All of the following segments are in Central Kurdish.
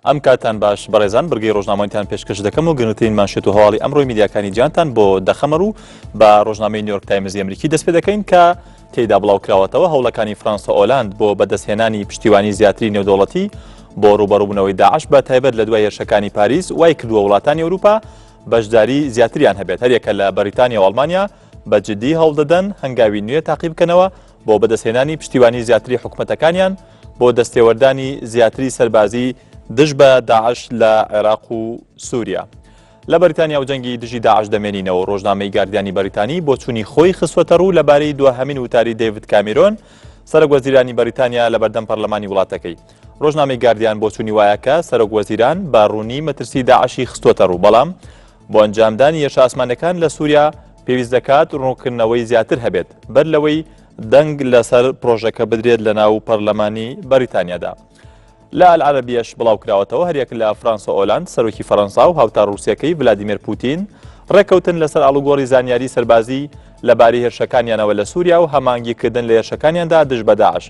ئەم کاتان باش بەڕێزان بڕگەی ڕۆژنامەوانیتان پێشکەش دەکەم و گرنگترین مانشێت و هەواڵی ئەمڕۆی میدیاکانی جیهانتان بۆ دەخەمەر و بە ڕۆژنامەی نیویۆرک تایمزی ئەمریکی دەست پێ دەکەین کە تێیدا بڵاوکراوەتەوە هەوڵەکانی فەرەنسا ئۆلاند بۆ بەدەستهێنانی پشتیوانی زیاتری نێودەوڵەتی بۆ ڕوبەڕووبوونەوەی داعش بە تایبەت لە دوای هێرشەکانی پاریس وای کردووە وڵاتانی ئەوروپا بەشداری زیاتریان هەبێت هەرێکە لە بەریتانیا و ئەڵمانیا بەجددی هەوڵدەدەن هەنگاوی نوێ تاقی بکەنەوە بۆ بەدەستهێنانی پشتیوانی زیاتری حکومەتەکانیان بۆ دەستێوەردانی زیاتری سەربازی دژ بە داعش لە عێراق و سووریا. لە بەریتانیا و جەنگی دژی داعش دەمێنینەوە ڕۆژنامەی گاردیانی بەریتانی بۆ چوونی خۆی خستوەتە ڕوو لەبارەی دووهەمین وتاری دەیڤید کامێرۆن سەرۆکوەزیرانی بەریتانیا لە بەردەم پەرلەمانی وڵاتەکەی. ڕۆژنامەی گاردیان بۆ چوونی وایەکە سەرۆکوەزیران بە ڕوونی مەترسی داعشی خستوەتە ڕوو، بەڵام بۆ ئەنجامدانی هێرشە ئاسمانەکان لە سووریا پێویست دەکات ڕوونکردنەوەی زیاتر هەبێت بەر لەوەی دەنگ لەسەر پرۆژەکە بدرێت لە ناو پەرلەمانی بەریتانیادا. لە ئەلعەرەبیەش بڵاوکراوەتەوە هەرێک لە فەرەنسا ئۆلاند سەرۆکی فەرەنسا و هاوتا ڕووسیەکەی ڤلادیمیر پوتین ڕێکەوتن لەسەر ئاڵوگۆڕی زانیاری سەربازی لەبارەی هێرشەکانیانەوە لە سووریا و هەمانگیکردن لە هێرشەکانیاندا دژ بە داعش،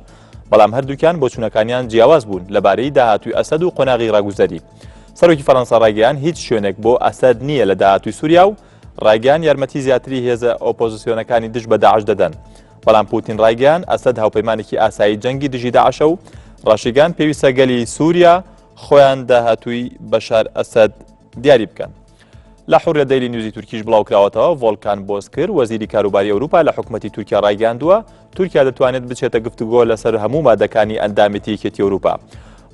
بەڵام هەردووکیان بۆ چوونەکانیان جیاواز بوون لەبارەی داهاتووی ئەسەد و قۆناغی ڕاگوزەری. سەرۆکی فەرەنسا ڕایگەیان هیچ شوێنێک بۆ ئەسەد نییە لە داهاتووی سووریا و ڕایگەیان یارمەتی زیاتری هێزە ئۆپۆزیسیۆنەکانی دژ بە داعش دەدەن، بەڵام پوتین ڕایگەیان ئەسەد هاوپەیمانێکی ئاسایی جەنگی دژی داعشە و ڕاشیگان پێویستە گەلی سووریا خۆیان داهاتووی بەشار ئەسەد دیاری بکەن. لە حوڕە دەیلی نیوزی تورکیش بڵاوکراوەتەوە ڤۆڵکان بۆزکر وەزیری کاروباری ئەوروپا لە حکوومەتی تورکیا ڕایگەاندووە تورکیا دەتوانێت بچێتە گفتوگۆ لەسەر هەموو مادەکانی ئەندامەتی یەکێتی ئەوروپا.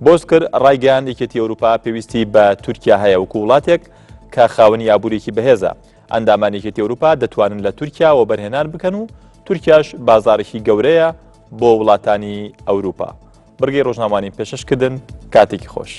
بۆزکر ڕایگەیاند یەکێتی ئەوروپا پێویستی بە تورکیا هەیە وەکو وڵاتێک کە خاوەنی ئابوورێکی بەهێزە. ئەندامانی یەکێتی ئەوروپا دەتوانن لە تورکیاوە بەرهێنان بکەن و تورکیاش بازارێکی گەورەیە بۆ وڵاتانی ئەوروپا. بڕگەی ڕۆژنامەوانی پێشکەشکردن کاتێکی خۆش.